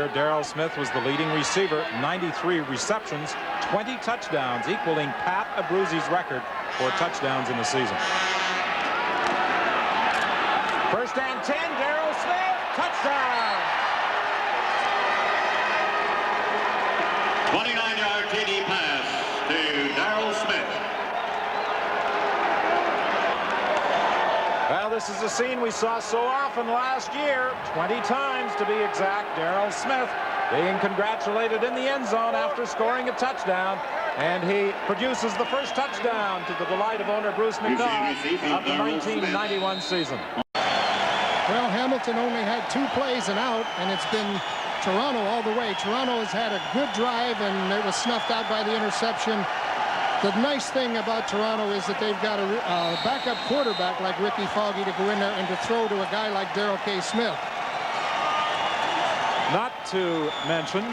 year, Darrell Smith was the leading receiver, 93 receptions, 20 touchdowns, equaling Pat Abruzzi's record for touchdowns in the season. First and 10, Darrell Smith, touchdown! 29-yard TD pass to Darrell Smith. Well, this is a scene we saw so often last year, 20 times to be exact. Darrell Smith being congratulated in the end zone after scoring a touchdown, and he produces the first touchdown to the delight of owner Bruce McNall of the 1991 season. Well, Hamilton only had 2 plays and out, and it's been Toronto all the way. Toronto has had a good drive, and it was snuffed out by the interception. The nice thing about Toronto is that they've got a backup quarterback like Ricky Foggy to go in there and to throw to a guy like Darrell K. Smith. Not to mention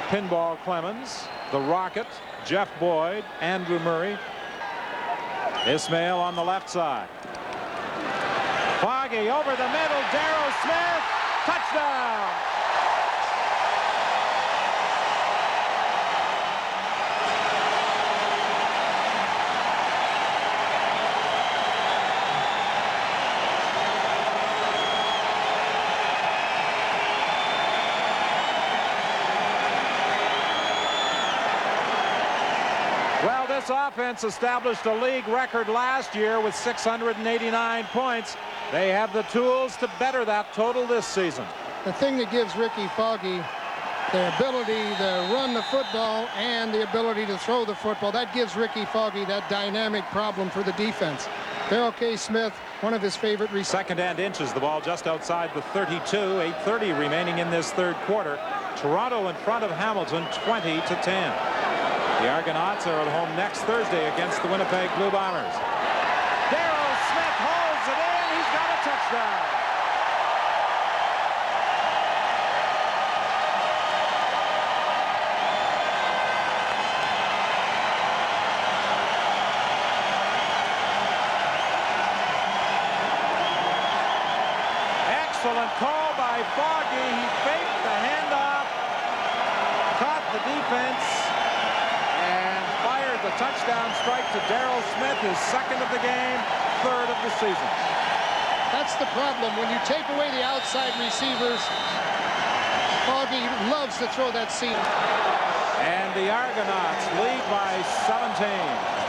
Pinball Clemens, the Rocket, Jeff Boyd, Andrew Murray, Ismail on the left side. Foggy over the middle, Darrell Smith, touchdown! Well, this offense established a league record last year with 689 points. They have the tools to better that total this season. The thing that gives Ricky Foggy the ability to run the football and the ability to throw the football, that gives Ricky Foggy that dynamic problem for the defense. Darrell K. Smith, one of his favorite receivers. Second and inches, the ball just outside the 32, 8:30 remaining in this third quarter. Toronto in front of Hamilton, 20-10. The Argonauts are at home next Thursday against the Winnipeg Blue Bombers. Darrell Smith holds it in. He's got a touchdown. Excellent call by Foggy. He faked the handoff, caught the defense, and fired the touchdown strike to Darrell Smith, his second of the game, third of the season. That's the problem. When you take away the outside receivers, Foggy loves to throw that seam. And the Argonauts lead by 17.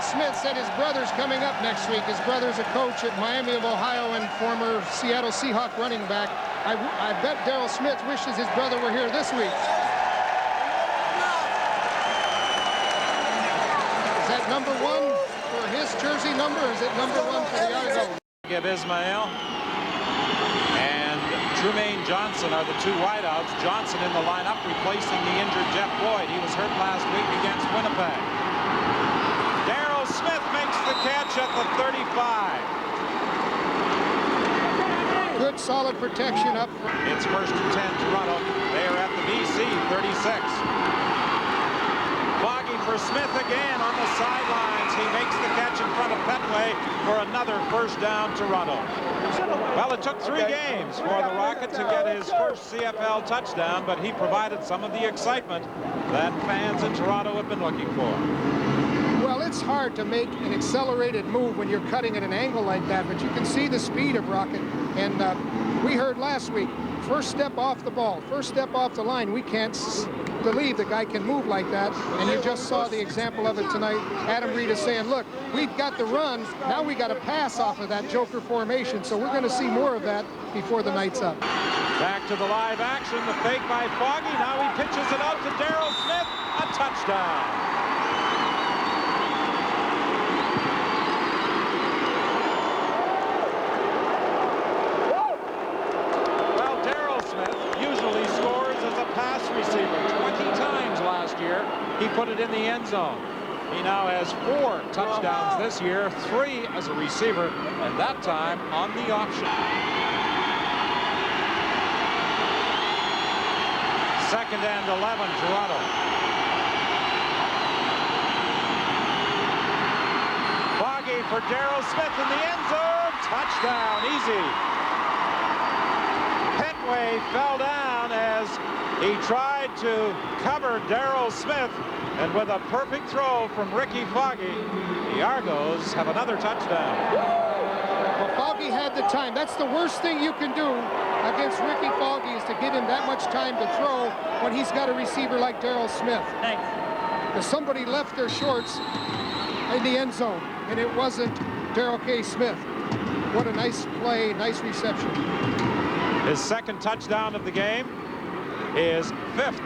Smith said his brother's coming up next week. His brother's a coach at Miami of Ohio and former Seattle Seahawk running back. I bet Darrell Smith wishes his brother were here this week. Is that number 1 for his jersey number, or is it number 1 for the Argos? Give Ismail and Trumaine Johnson are the 2 wideouts. Johnson in the lineup replacing the injured Jeff Boyd. He was hurt last week against Winnipeg. Smith makes the catch at the 35. Good solid protection up. It's first and 10 Toronto. They are at the BC 36. Foggy for Smith again on the sidelines. He makes the catch in front of Petway for another first down Toronto. Well, it took 3 games for the Rocket to get his first CFL touchdown, but he provided some of the excitement that fans in Toronto have been looking for. Well, it's hard to make an accelerated move when you're cutting at an angle like that, but you can see the speed of Rocket. And we heard last week, first step off the ball, first step off the line. We can't believe the guy can move like that. And you just saw the example of it tonight. Adam Reed is saying, look, we've got the run. Now we got to pass off of that joker formation. So we're going to see more of that before the night's up. Back to the live action, the fake by Foggy. Now he pitches it out to Darrell Smith. A touchdown. Receiver 20 times last year. He put it in the end zone. He now has 4 touchdowns this year, 3 as a receiver, and that time on the option. Second and 11, Toronto. for Darrell Smith in the end zone. Touchdown, easy. Petway fell down as he tried to cover Darrell Smith, and with a perfect throw from Ricky Foggy, the Argos have another touchdown. Well, Foggy had the time. That's the worst thing you can do against Ricky Foggy, is to get him that much time to throw when he's got a receiver like Darrell Smith. Thanks. Because somebody left their shorts in the end zone, and it wasn't Darrell K. Smith. What a nice play, nice reception. His second touchdown of the game, his fifth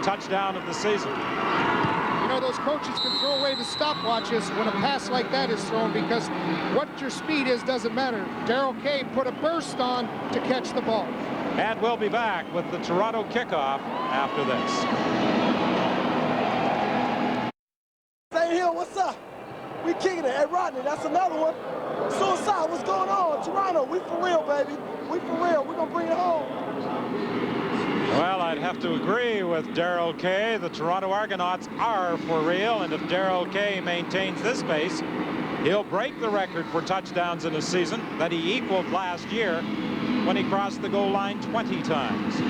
touchdown of the season. You know, those coaches can throw away the stopwatches when a pass like that is thrown, because what your speed is doesn't matter. Darrell K. put a burst on to catch the ball. And we'll be back with the Toronto kickoff after this. Hey, Hill, what's up? We kicking it. Hey, Rodney, that's another one. Suicide, what's going on? Toronto, we for real, baby. We for real. We're going to bring it home. Well, I'd have to agree with Darrell K. The Toronto Argonauts are for real, and if Darrell K. maintains this pace, he'll break the record for touchdowns in a season that he equaled last year when he crossed the goal line 20 times.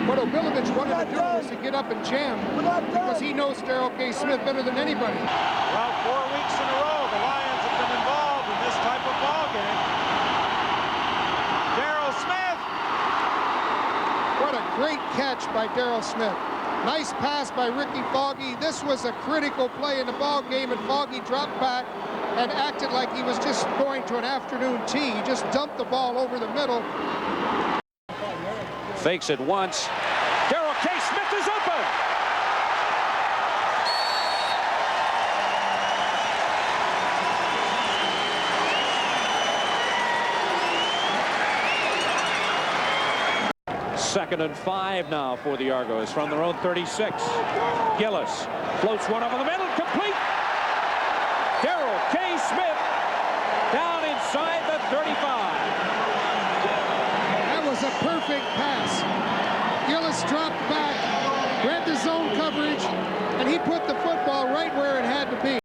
What Obilovich wanted to do was to get up and jam, because he knows Darrell K. Smith better than anybody. Well, 4 weeks in a row, the Lions have been involved in this type of ball game. Darrell Smith. What a great catch by Darrell Smith. Nice pass by Ricky Foggy. This was a critical play in the ball game, and Foggy dropped back and acted like he was just going to an afternoon tea. He just dumped the ball over the middle. Fakes it once. Darrell K. Smith is open. Second and 5 now for the Argos from their own 36. Gillis floats one over the middle, complete. Darrell K. Smith down inside the 35. That was a perfect pass. Gillis dropped back, read the zone coverage, and he put the football right where it had to be.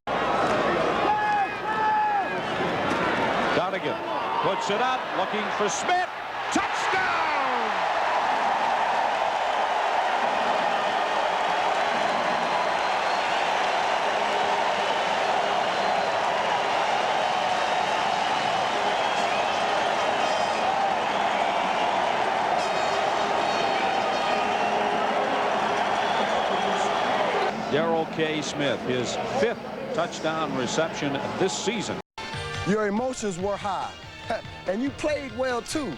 Donegan puts it up, looking for Smith. Touchdown! Darrell K. Smith, his 5th touchdown reception this season. Your emotions were high, and you played well, too.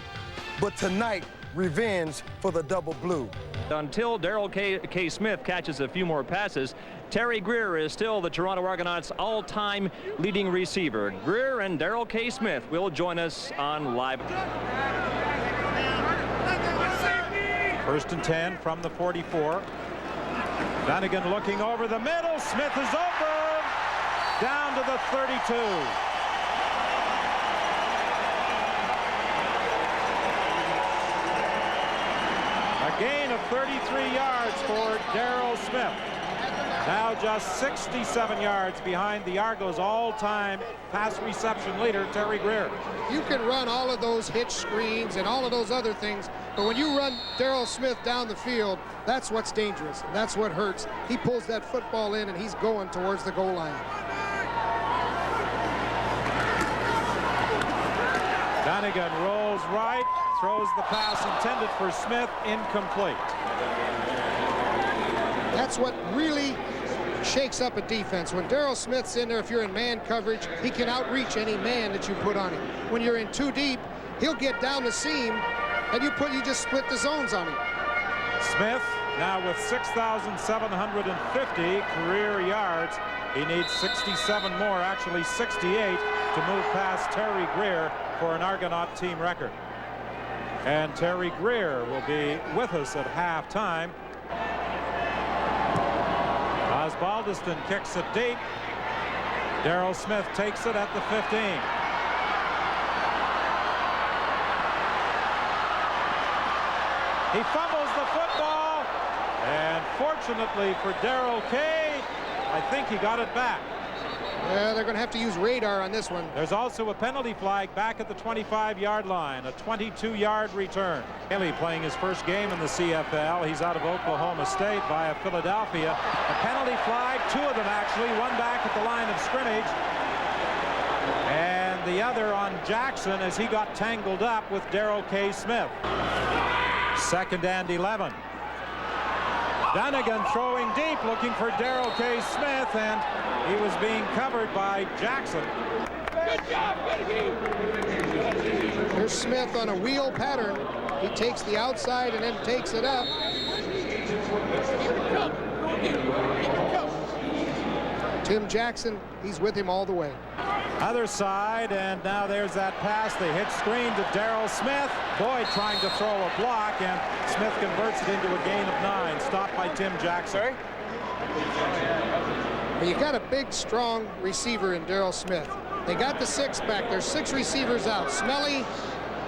But tonight, revenge for the double blue. Until Darrell K. Smith catches a few more passes, Terry Greer is still the Toronto Argonauts' all-time leading receiver. Greer and Darrell K. Smith will join us on Live. First and 10 from the 44. Donegan looking over the middle. Smith is open. Down to the 32. A gain of 33 yards for Darrell Smith. Now just 67 yards behind the Argos' all-time pass reception leader, Terry Greer. You can run all of those hitch screens and all of those other things, but when you run Darrell Smith down the field, that's what's dangerous. That's what hurts. He pulls that football in, and he's going towards the goal line. Donegan rolls right, throws the pass intended for Smith, incomplete. That's what really shakes up a defense. When Darrell Smith's in there, if you're in man coverage, he can outreach any man that you put on him. When you're in too deep, he'll get down the seam, and you just split the zones on him. Smith now with 6,750 career yards. He needs 67 more, actually 68, to move past Terry Greer for an Argonaut team record. And Terry Greer will be with us at halftime. Osbaldiston kicks it deep. Darrell Smith takes it at the 15. He fumbles the football, and fortunately for Darrell K, I think he got it back. They're going to have to use radar on this one. There's also a penalty flag back at the 25-yard line, a 22-yard return. Haley playing his first game in the CFL. He's out of Oklahoma State via Philadelphia. A penalty flag, 2 of them actually, one back at the line of scrimmage, and the other on Jackson as he got tangled up with Darrell K. Smith. 2nd and 11. Dunnigan throwing deep, looking for Darrell K. Smith, and he was being covered by Jackson. Good job, Here's Smith on a wheel pattern. He takes the outside and then takes it up. Tim Jackson, he's with him all the way. Other side, and now there's that pass. They hit screen to Darrell Smith. Boyd trying to throw a block, and Smith converts it into a gain of 9. Stopped by Tim Jackson. But you got a big, strong receiver in Darrell Smith. They got the 6 back. There's 6 receivers out. Smelly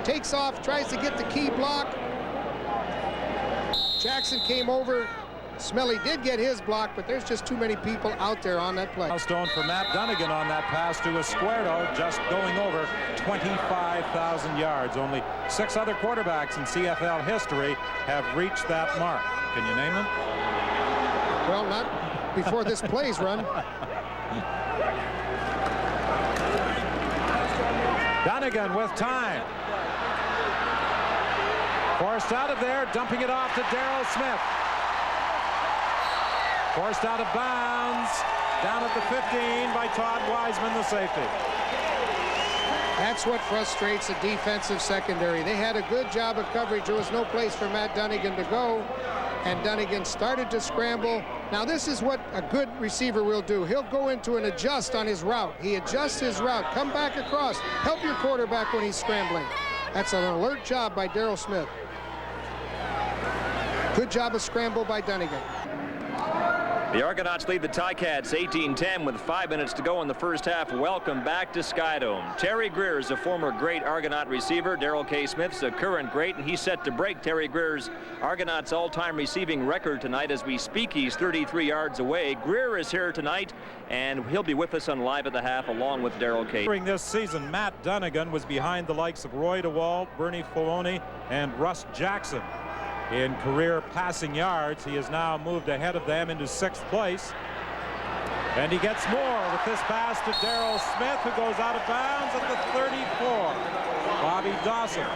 takes off, tries to get the key block. Jackson came over. Smelly did get his block, but there's just too many people out there on that play. Milestone for Matt Dunnigan on that pass to Esquerdo, just going over 25,000 yards. Only 6 other quarterbacks in CFL history have reached that mark. Can you name them? Well, not before this play's run. Dunnigan with time. Forced out of there, dumping it off to Darrell Smith. Forced out of bounds, down at the 15 by Todd Wiseman, the safety. That's what frustrates a defensive secondary. They had a good job of coverage. There was no place for Matt Dunnigan to go, and Dunnigan started to scramble. Now this is what a good receiver will do. He'll go into an adjust on his route. He adjusts his route, come back across, help your quarterback when he's scrambling. That's an alert job by Darrell Smith. Good job of scramble by Dunnigan. The Argonauts lead the Ticats 18-10 with 5 minutes to go in the first half. Welcome back to Skydome. Terry Greer is a former great Argonaut receiver. Darrell K. Smith's a current great, and he's set to break Terry Greer's Argonauts all-time receiving record tonight as we speak. He's 33 yards away. Greer is here tonight, and he'll be with us on Live at the Half along with Darrell K. During this season, Matt Dunnigan was behind the likes of Roy DeWalt, Bernie Filoni, and Russ Jackson. In career passing yards, he has now moved ahead of them into 6th place. And he gets more with this pass to Darrell Smith, who goes out of bounds at the 34. Bobby Dawson.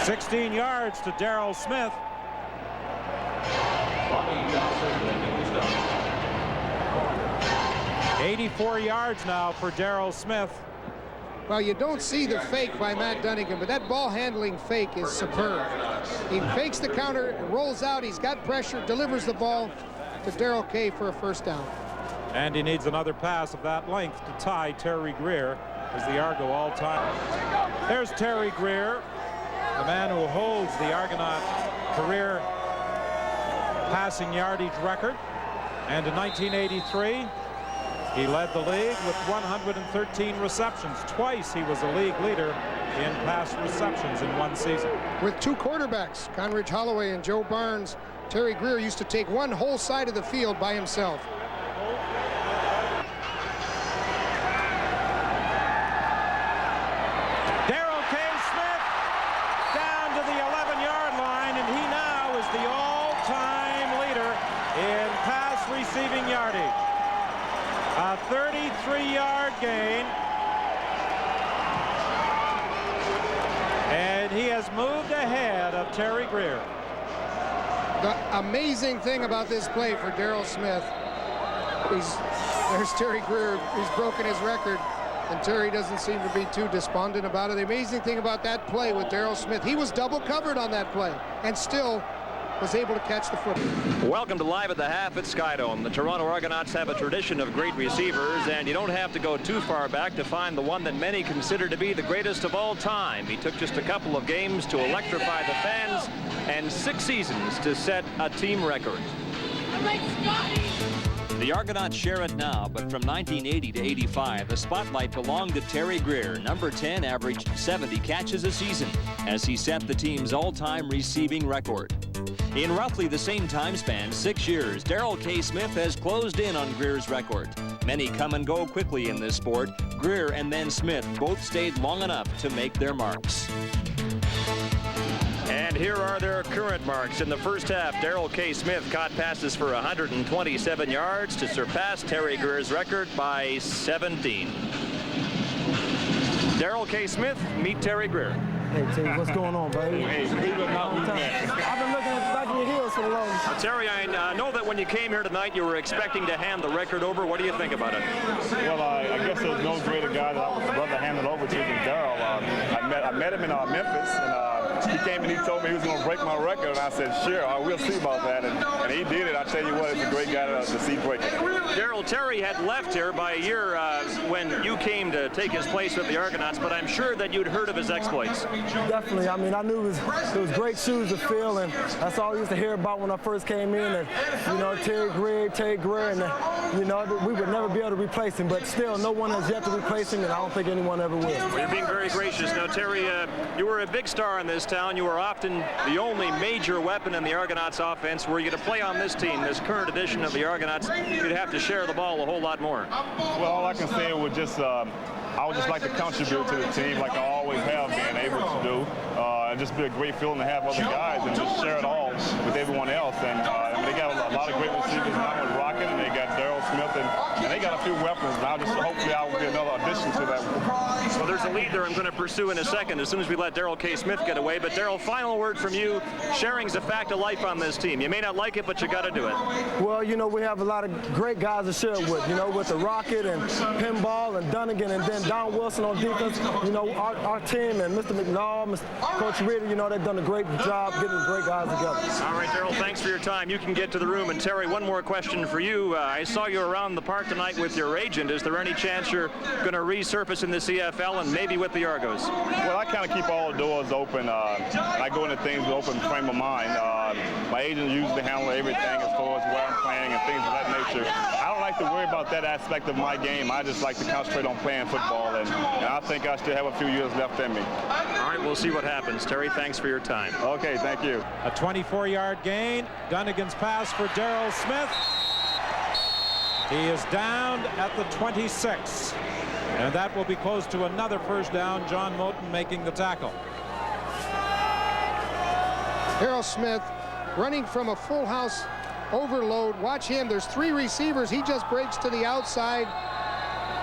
16 yards to Darrell Smith. 84 yards now for Darrell Smith. Well, you don't see the fake by Matt Dunnigan, but that ball handling fake is superb. He fakes the counter, rolls out, he's got pressure, delivers the ball to Darrell K for a first down. And he needs another pass of that length to tie Terry Greer as the Argo all-time. There's Terry Greer, the man who holds the Argonaut career passing yardage record. And in 1983, he led the league with 113 receptions. Twice he was a league leader in pass receptions in one season. With 2 quarterbacks, Conridge Holloway and Joe Barnes, Terry Greer used to take one whole side of the field by himself. Darrell K. Smith down to the 11-yard line, and he now is the all-time leader in pass receiving yardage. A 33-yard gain. And he has moved ahead of Terry Greer. The amazing thing about this play for Darrell Smith is there's Terry Greer. He's broken his record, and Terry doesn't seem to be too despondent about it. The amazing thing about that play with Darrell Smith, he was double covered on that play and still was able to catch the football. Welcome to Live at the Half at Skydome. The Toronto Argonauts have a tradition of great receivers, and you don't have to go too far back to find the one that many consider to be the greatest of all time. He took just a couple of games to electrify the fans and 6 seasons to set a team record. The Argonauts share it now, but from 1980 to 85, the spotlight belonged to Terry Greer. Number 10 averaged 70 catches a season as he set the team's all-time receiving record. In roughly the same time span, 6 years, Darrell K. Smith has closed in on Greer's record. Many come and go quickly in this sport. Greer and then Smith both stayed long enough to make their marks. And here are their current marks. In the first half, Darrell K. Smith caught passes for 127 yards to surpass Terry Greer's record by 17. Darrell K. Smith, meet Terry Greer. Hey, T, what's going on, baby? Hey, I've been looking at the back of your heels for long. Terry, I know that when you came here tonight, you were expecting to hand the record over. What do you think about it? Well, I guess there's no greater guy that I would rather hand it over to than Darrell. I met him in Memphis, and he came and he told me he was going to break my record, and I said, sure, we'll see about that. And he did it. I tell you what, it's a great guy to see break it. Darrell, Terry had left here by a year when you came to take his place with the Argonauts, but I'm sure that you'd heard of his exploits. Definitely. I mean, I knew it was great shoes to fill, and that's all I used to hear about when I first came in. And, you know, Terry Greer, and, you know, we would never be able to replace him, but still, no one has yet to replace him, and I don't think anyone ever will. Well, you're being very gracious. Now, Terry, you were a big star in this town. You were often the only major weapon in the Argonauts offense. Were you to play on this team, this current edition of the Argonauts, you'd have to share the ball a whole lot more. Well, all I can say was just, I would just like to contribute to the team like I always have been able to do. And just be a great feeling to have other guys and just share it all with everyone else. And they got a lot of great receivers now with Rocket, and they got Darrell Smith, and they got a few weapons. And hopefully I will be another addition to that. Well, there's a lead there I'm going to pursue in a second as soon as we let Darrell K. Smith get away. But Darrell, final word from you. Sharing's a fact of life on this team. You may not like it, but you got to do it. Well, you know, we have a lot of great guys to share with, you know, with the Rocket and Pinball and Dunnigan, and then Don Wilson on defense. You know, our team and Mr. McNall, Coach Reedy, you know, they've done a great job getting great guys together. All right, Darrell, thanks for your time. You can get to the room. And Terry, one more question for you. I saw you around the park tonight with your agent. Is there any chance you're going to resurface in the CFL and maybe with the Argos? Well, I kind of keep all the doors open. I go into things with open frame of mind. My agent usually handles everything as far as where I'm playing and things of that nature. I don't like to worry about that aspect of my game. I just like to concentrate on playing football, and I think I still have a few years left in me. All right, we'll see what happens. Terry, thanks for your time. Okay, thank you. A 24-yard gain. Dunnigan's pass for Darrell Smith. He is down at the 26. And that will be close to another first down. John Moten making the tackle. Darrell Smith running from a full house overload. Watch him. There's three receivers. He just breaks to the outside,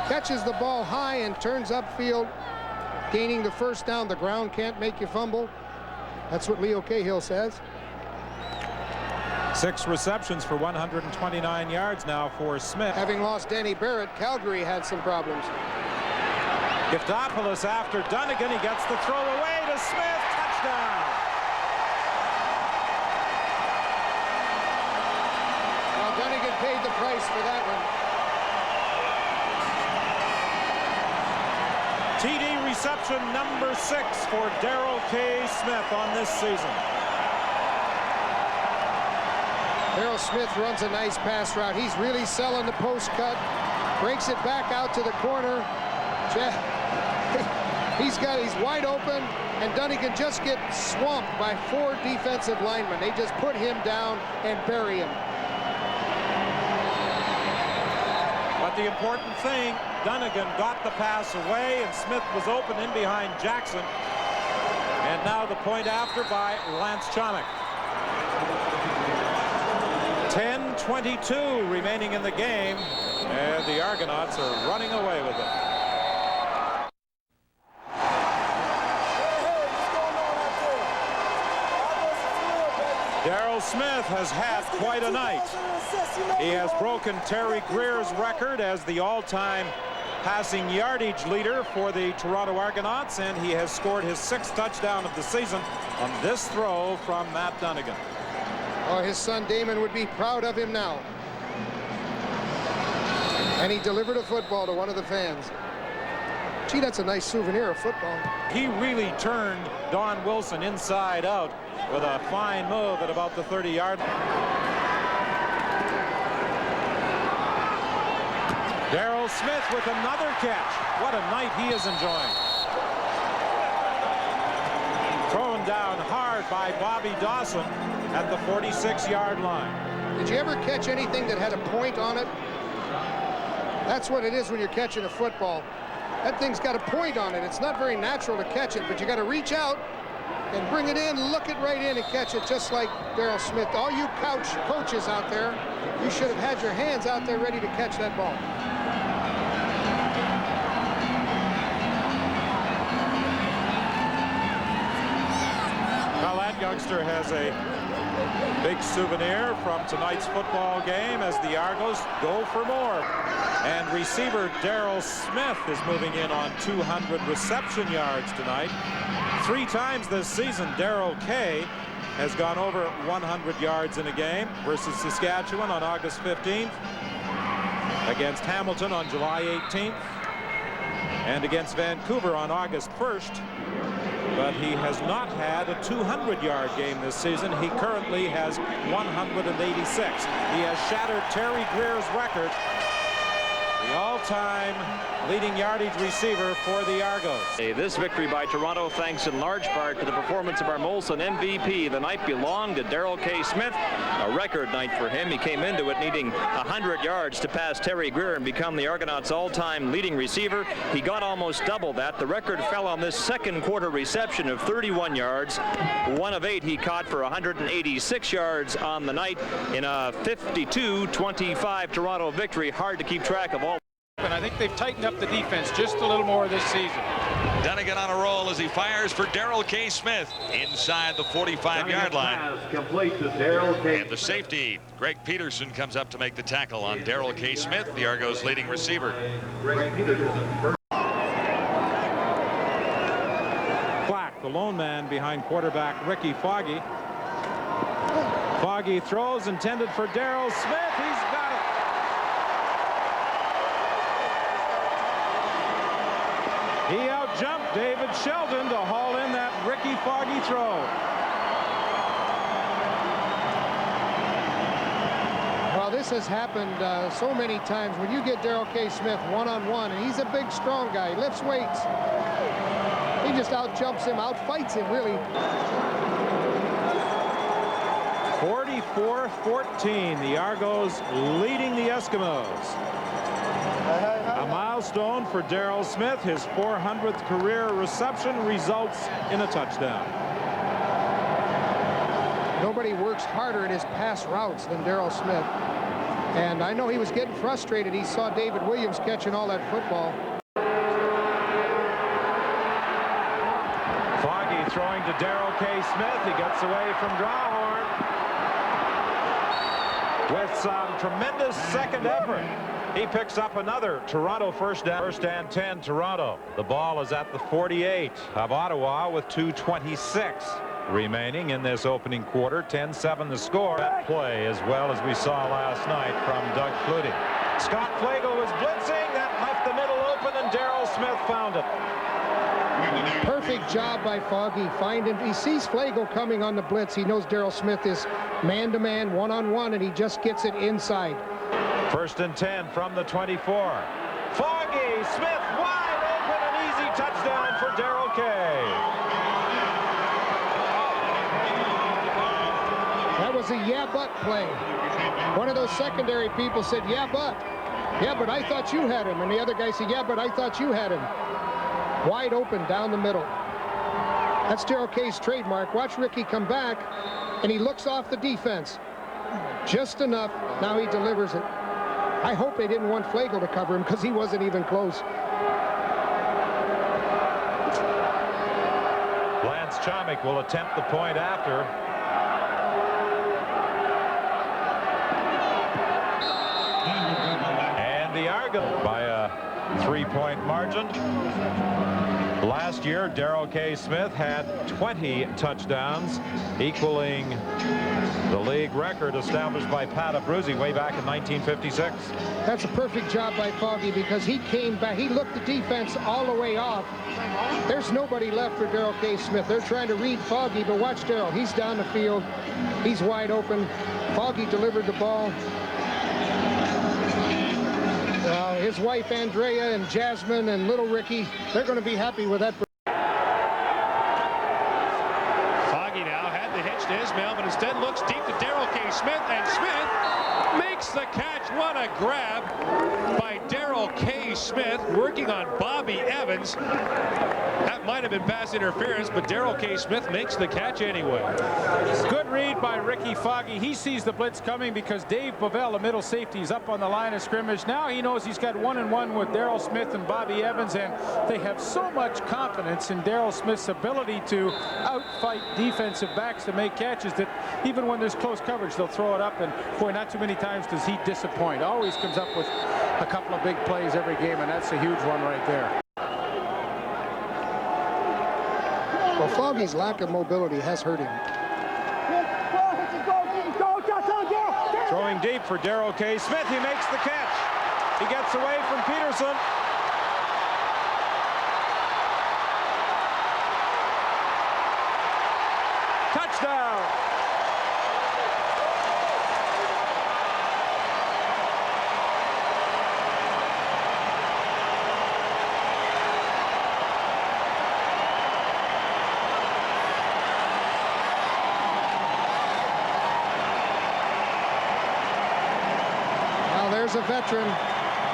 catches the ball high, and turns upfield, gaining the first down. The ground can't make you fumble. That's what Leo Cahill says. 6 receptions for 129 yards now for Smith. Having lost Danny Barrett, Calgary had some problems. Giftopoulos after Dunnigan. He gets the throw away to Smith. Touchdown. Well, Dunnigan paid the price for that one. TD reception number 6 for Darrell K. Smith on this season. Darrell Smith runs a nice pass route. He's really selling the post cut. Breaks it back out to the corner. He's wide open, and Dunnigan just gets swamped by 4 defensive linemen. They just put him down and bury him. But the important thing, Dunnigan got the pass away, and Smith was open in behind Jackson. And now the point after by Lance Chomick. 10:22 remaining in the game, and the Argonauts are running away with it. Darrell Smith has had quite a night. He has broken Terry Greer's record as the all-time passing yardage leader for the Toronto Argonauts, and he has scored his 6th touchdown of the season on this throw from Matt Dunnigan. Oh, his son Damon would be proud of him now. And he delivered a football to one of the fans. Gee, that's a nice souvenir of football. He really turned Don Wilson inside out with a fine move at about the 30-yard line. Darrell Smith with another catch. What a night he is enjoying. Thrown down hard by Bobby Dawson at the 46-yard line. Did you ever catch anything that had a point on it? That's what it is when you're catching a football. That thing's got a point on it. It's not very natural to catch it, but you got to reach out and bring it in, look it right in, and catch it just like Darrell Smith. All you coaches out there, you should have had your hands out there ready to catch that ball. Well, that youngster has a big souvenir from tonight's football game as the Argos go for more. And receiver Darrell Smith is moving in on 200 reception yards tonight. 3 times this season, Darrell K has gone over 100 yards in a game versus Saskatchewan on August 15th, against Hamilton on July 18th, and against Vancouver on August 1st. But he has not had a 200-yard game this season. He currently has 186. He has shattered Terry Greer's record, the all-time leading yardage receiver for the Argos. This victory by Toronto, thanks in large part to the performance of our Molson MVP. The night belonged to Darrell K. Smith, a record night for him. He came into it needing 100 yards to pass Terry Greer and become the Argonauts' all-time leading receiver. He got almost double that. The record fell on this second quarter reception of 31 yards. 1 of 8 he caught for 186 yards on the night in a 52-25 Toronto victory. Hard to keep track of all. And I think they've tightened up the defense just a little more this season. Dunnigan on a roll as he fires for Darrell K. Smith inside the 45-yard line. Complete to Darrell K. And the safety, Greg Peterson, comes up to make the tackle on Darrell K. Smith, the Argos' leading receiver. Black, the lone man behind quarterback Ricky Foggy. Foggy throws intended for Darrell Smith. He's got it. He outjumped David Sheldon to haul in that Ricky Foggy throw. Well, this has happened so many times. When you get Darrell K. Smith one-on-one, and he's a big, strong guy, he lifts weights. He just outjumps him, outfights him, really. 44-14, the Argos leading the Eskimos. A milestone for Darrell Smith. His 400th career reception results in a touchdown. Nobody works harder at his pass routes than Darrell Smith. And I know he was getting frustrated. He saw David Williams catching all that football. Foggy throwing to Darrell K. Smith. He gets away from Drawhorn with some tremendous second effort. He picks up another Toronto first down. First and 10, Toronto. The ball is at the 48 of Ottawa with 2:26 remaining in this opening quarter. 10-7 the score. That play as well as we saw last night from Doug Flutie. Scott Flagel was blitzing. That left the middle open, and Darrell Smith found it. Perfect job by Foggy. He sees Flagel coming on the blitz. He knows Darrell Smith is man-to-man, one-on-one, and he just gets it inside. First and 10 from the 24. Foggy, Smith wide open, an easy touchdown for Darrell K. That was a yeah, but play. One of those secondary people said, yeah, but I thought you had him. And the other guy said, yeah, but I thought you had him. Wide open down the middle. That's Darrell K's trademark. Watch Ricky come back, and he looks off the defense. Just enough. Now he delivers it. I hope they didn't want Flagel to cover him because he wasn't even close. Lance Chomik will attempt the point after. And the Argonauts by a 3-point margin. Last year, Darrell K. Smith had 20 touchdowns, equaling the league record established by Pat Abruzzi way back in 1956. That's a perfect job by Foggy because he came back. He looked the defense all the way off. There's nobody left for Darrell K. Smith. They're trying to read Foggy, but watch Darrell. He's down the field. He's wide open. Foggy delivered the ball. His wife Andrea and Jasmine and little Ricky, they're going to be happy with that. Foggy now had the hitch to Ismail, but instead looks deep to Darrell K. Smith, and Smith makes the catch. What a grab by Darrell Smith working on Bobby Evans. That might have been pass interference, but Darrell K. Smith makes the catch anyway. Good read by Ricky Foggy. He sees the blitz coming because Dave Bovell, the middle safety, is up on the line of scrimmage. Now he knows he's got 1-on-1 with Darrell Smith and Bobby Evans, and they have so much confidence in Darrell Smith's ability to outfight defensive backs to make catches that even when there's close coverage, they'll throw it up, and boy, not too many times does he disappoint. Always comes up with a couple of big plays every game, and that's a huge one right there. Well, Foggy's lack of mobility has hurt him. Throwing deep for Darrell K. Smith. He makes the catch. He gets away from Peterson. Touchdown. There's a veteran.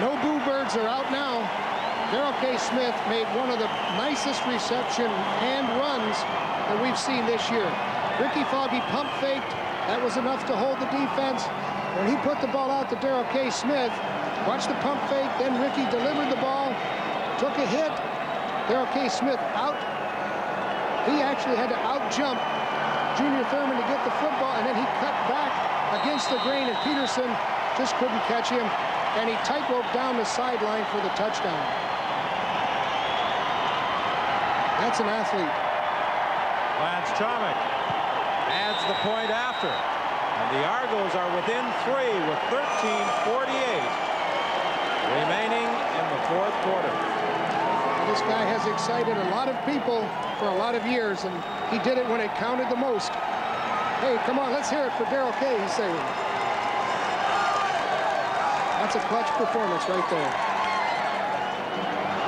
No boo birds are out now. Darrell K. Smith made one of the nicest reception and runs that we've seen this year. Ricky Foggy pump faked. That was enough to hold the defense. When he put the ball out to Darrell K. Smith, watch the pump fake, then Ricky delivered the ball, took a hit. Darrell K. Smith out. He actually had to out-jump Junior Thurman to get the football, and then he cut back against the grain, and Peterson just couldn't catch him, and he tight-roped down the sideline for the touchdown. That's an athlete. Lance Chomick adds the point after, and the Argos are within 3 with 13:48 remaining in the fourth quarter. Well, this guy has excited a lot of people for a lot of years, and he did it when it counted the most. Hey, come on, let's hear it for Darrell K. He's saying. That's a clutch performance right there.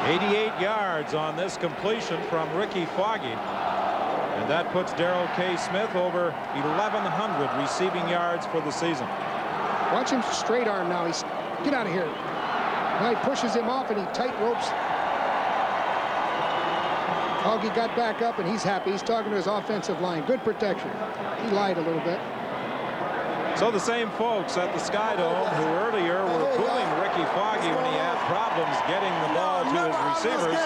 88 yards on this completion from Ricky Foggy. And that puts Darrell K. Smith over 1,100 receiving yards for the season. Watch him straight arm now. He's get out of here. Now he pushes him off and he tight ropes. Foggy got back up and he's happy. He's talking to his offensive line. Good protection. He lied a little bit. So the same folks at the Sky Dome who earlier were booing Ricky Foggy when he had problems getting the ball to his receivers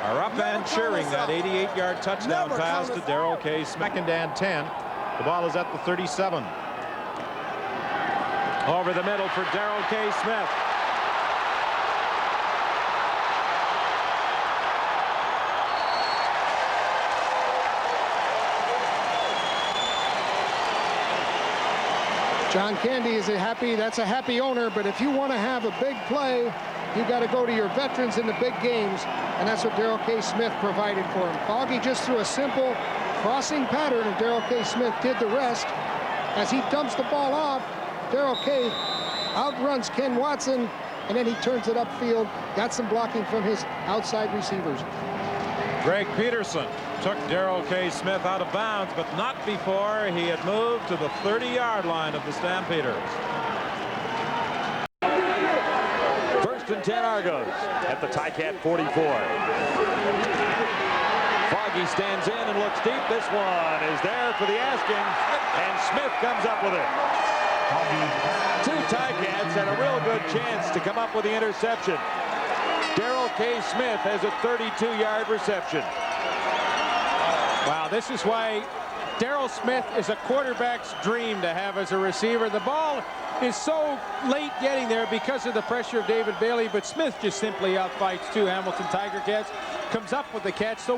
are up and cheering that 88-yard touchdown pass to Darrell K. Smith. 2nd and 10. The ball is at the 37. Over the middle for Darrell K. Smith. John Candy is happy. That's a happy owner, but if you want to have a big play, you got to go to your veterans in the big games, and that's what Darrell K. Smith provided for him. Foggy just threw a simple crossing pattern, and Darrell K. Smith did the rest. As he dumps the ball off, Darrell K. outruns Ken Watson, and then he turns it upfield. Got some blocking from his outside receivers. Greg Peterson took Darrell K. Smith out of bounds, but not before he had moved to the 30-yard line of the Stampeders. 1st and 10 Argos at the Ticat 44. Foggy stands in and looks deep. This one is there for the asking, and Smith comes up with it. 2 Ticats had a real good chance to come up with the interception. Darrell K. Smith has a 32-yard reception. Wow, this is why Darrell Smith is a quarterback's dream to have as a receiver. The ball is so late getting there because of the pressure of David Bailey, but Smith just simply outfights 2 Hamilton Tiger Cats, comes up with the catch. So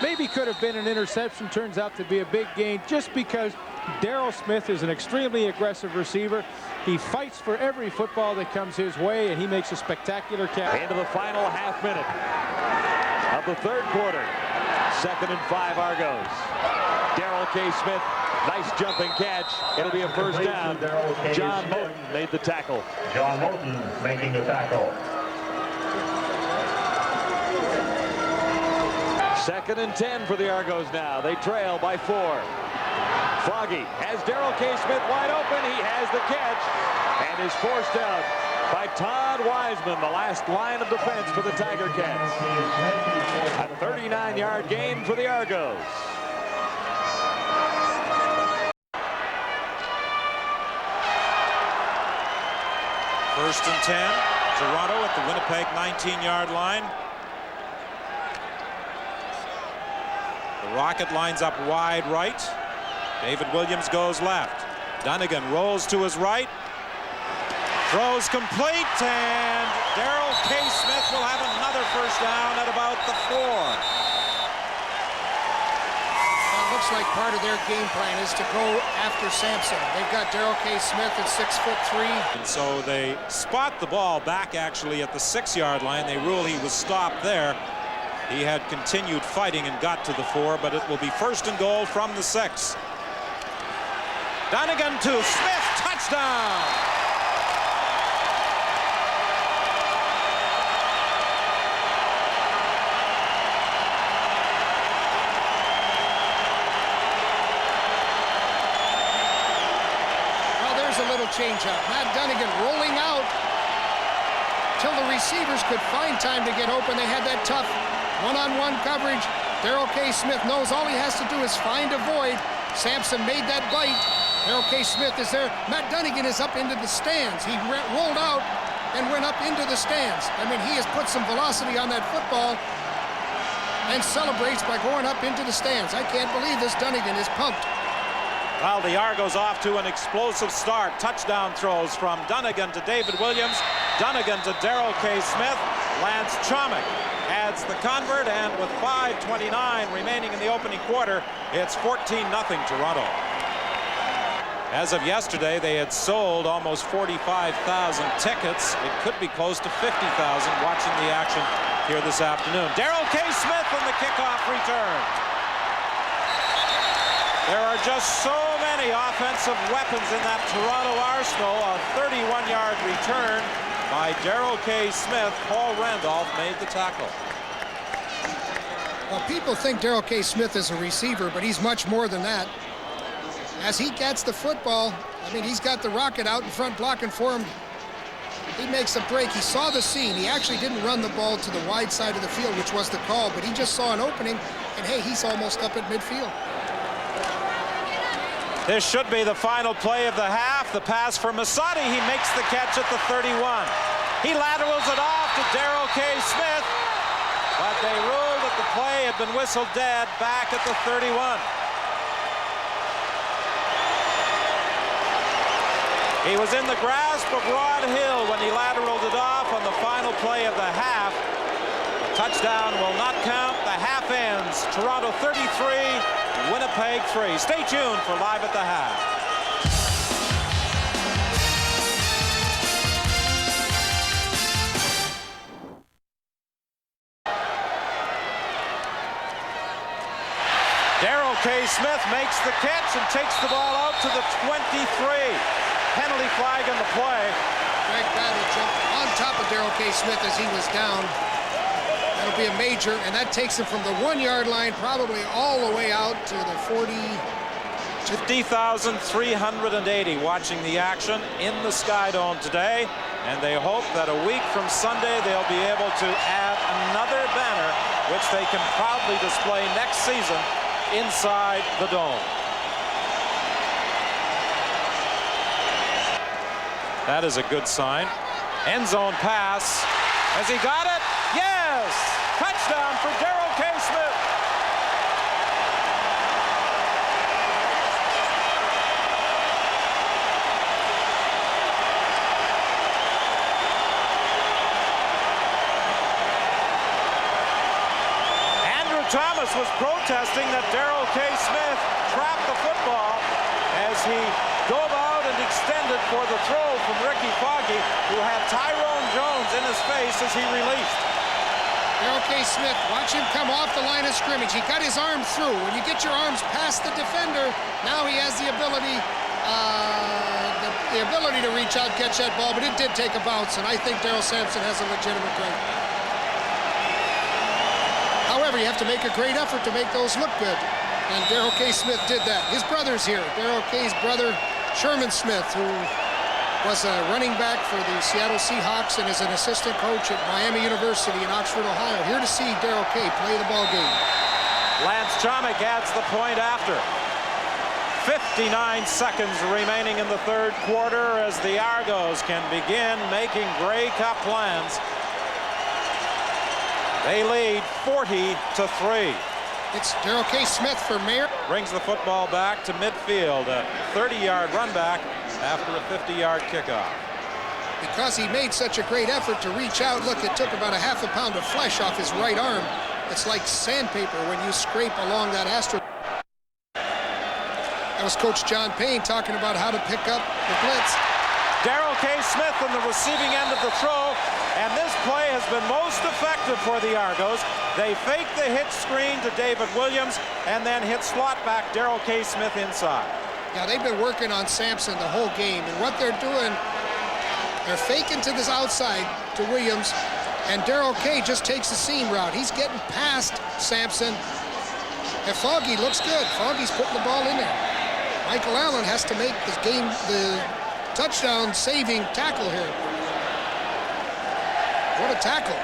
maybe could have been an interception, turns out to be a big gain just because Darrell Smith is an extremely aggressive receiver. He fights for every football that comes his way, and he makes a spectacular catch. Into the final half minute of the 3rd quarter. 2nd and 5 Argos. Darrell K. Smith, nice jumping catch. It'll be a first down. John Moten made the tackle. John Moten making the tackle. 2nd and 10 for the Argos now. They trail by 4. Foggy has Darrell K. Smith wide open. He has the catch and is forced out. by Todd Wiseman, the last line of defense for the Tiger Cats. A 39-yard gain for the Argos. First and 10. Toronto at the Winnipeg 19-yard line. The Rocket lines up wide right. David Williams goes left. Dunnigan rolls to his right. Throws complete, and Darrell K. Smith will have another first down at about the 4. Well, it looks like part of their game plan is to go after Sampson. They've got Darrell K. Smith at 6'3". And so they spot the ball back actually at the 6-yard line. They rule he was stopped there. He had continued fighting and got to the 4, but it will be first and goal from the 6. Dunnigan to Smith, touchdown! A little change up. Matt Dunnigan rolling out till the receivers could find time to get open. They had that tough one-on-one coverage. Darrell K. Smith knows all he has to do is find a void. Sampson made that bite. Darrell K. Smith is there. Matt Dunnigan is up into the stands. He rolled out and went up into the stands. I mean, he has put some velocity on that football and celebrates by going up into the stands. I can't believe this. Dunnigan is pumped. Well, the Argos off to an explosive start. Touchdown throws from Dunnigan to David Williams. Dunnigan to Darrell K. Smith. Lance Chomick adds the convert, and with 5:29 remaining in the opening quarter, it's 14-0 Toronto. As of yesterday, they had sold almost 45,000 tickets. It could be close to 50,000 watching the action here this afternoon. Darrell K. Smith on the kickoff return. There are just so many offensive weapons in that Toronto arsenal. A 31-yard return by Darrell K. Smith. Paul Randolph made the tackle. Well, people think Darrell K. Smith is a receiver, but he's much more than that. As he gets the football, I mean, he's got the Rocket out in front blocking for him. He makes a break. He saw the seam. He actually didn't run the ball to the wide side of the field, which was the call, but he just saw an opening, and hey, he's almost up at midfield. This should be the final play of the half. The pass for Masadi. He makes the catch at the 31. He laterals it off to Darrell K. Smith, but they ruled that the play had been whistled dead back at the 31. He was in the grasp of Rod Hill when he lateraled it off on the final play of the half. The touchdown will not count. The half ends. Toronto 33, Winnipeg 3. Stay tuned for Live at the Half. Darrell K. Smith makes the catch and takes the ball out to the 23. Penalty flag on the play. Greg Battle jumped on top of Darrell K. Smith as he was down. That'll be a major, and that takes him from the 1-yard line probably all the way out to the 40. 50,380 watching the action in the Sky Dome today, and they hope that a week from Sunday they'll be able to add another banner which they can proudly display next season inside the Dome. That is a good sign. End zone pass. Has he got it? Yes! Touchdown for Darrell K. Smith. Andrew Thomas was protesting that Darrell K. Smith trapped the football as he dove out and extended for the throw from Ricky Foggy, who had Tyrone Jones in his face as he released. Darrell K. Smith, watch him come off the line of scrimmage. He got his arm through. When you get your arms past the defender, now he has the ability to reach out, catch that ball, but it did take a bounce, and I think Darrell Sampson has a legitimate claim. However, you have to make a great effort to make those look good, and Darrell K. Smith did that. His brother's here. Darrell K.'s brother, Sherman Smith, who was a running back for the Seattle Seahawks and is an assistant coach at Miami University in Oxford, Ohio. Here to see Darrell K play the ball game. Lance Chomick adds the point after. 59 seconds remaining in the third quarter as the Argos can begin making Grey Cup plans. They lead 40-3. It's Darrell K. Smith for Mayor. Brings the football back to midfield. A 30-yard run back after a 50-yard kickoff. Because he made such a great effort to reach out, look, it took about a half a pound of flesh off his right arm. It's like sandpaper when you scrape along that astro. That was Coach John Payne talking about how to pick up the blitz. Darrell K. Smith on the receiving end of the throw, and this play has been most effective for the Argos. They fake the hitch screen to David Williams and then hit slot back Darrell K. Smith inside. Yeah, they've been working on Sampson the whole game, and what they're doing, they're faking to this outside to Williams, and Darrell K. just takes the seam route. He's getting past Sampson, and Foggy looks good. Foggy's putting the ball in there. Michael Allen has to make this game the touchdown saving tackle here. What a tackle.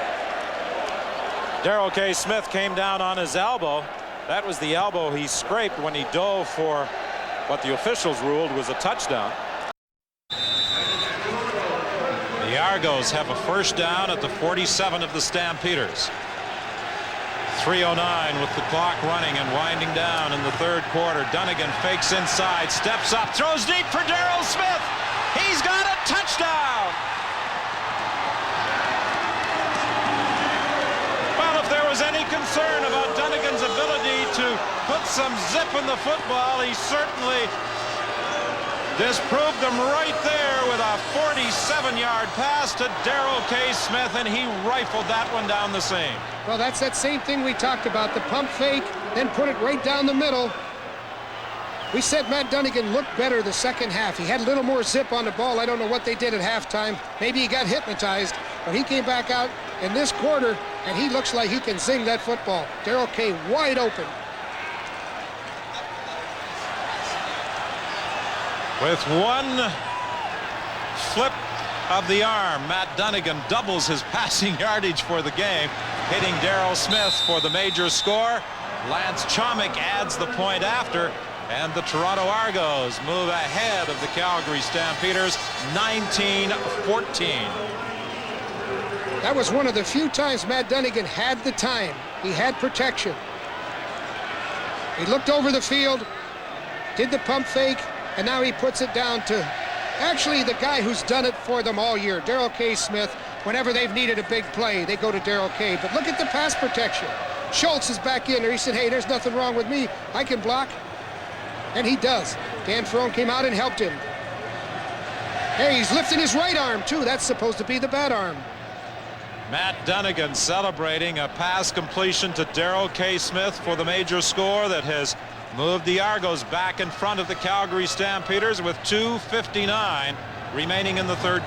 Darrell K. Smith came down on his elbow. That was the elbow he scraped when he dove for what the officials ruled was a touchdown. The Argos have a first down at the 47 of the Stampeders. 3:09 with the clock running and winding down in the third quarter. Dunnigan fakes inside, steps up, throws deep for Darrell Smith. He's got a touchdown. Well, if there was any concern about Dunnigan's ability to put some zip in the football, he certainly disproved them right there with a 47-yard pass to Darrell K. Smith, and he rifled that one down the seam. Well, that's that same thing we talked about, the pump fake, then put it right down the middle. We said Matt Dunnigan looked better the second half. He had a little more zip on the ball. I don't know what they did at halftime. Maybe he got hypnotized, but he came back out in this quarter, and he looks like he can zing that football. Darrell K. wide open. With one flip of the arm, Matt Dunnigan doubles his passing yardage for the game, hitting Darrell Smith for the major score. Lance Chomick adds the point after, and the Toronto Argos move ahead of the Calgary Stampeders 19-14. That was one of the few times Matt Dunnigan had the time. He had protection. He looked over the field, did the pump fake, and now he puts it down to actually the guy who's done it for them all year, Darrell K. Smith. Whenever they've needed a big play, they go to Darrell K. But look at the pass protection. Schultz is back in there. He said, hey, there's nothing wrong with me. I can block. And he does. Dan Ferrone came out and helped him. Hey, he's lifting his right arm, too. That's supposed to be the bad arm. Matt Dunnigan celebrating a pass completion to Darrell K. Smith for the major score that has moved the Argos back in front of the Calgary Stampeders with 2:59 remaining in the third.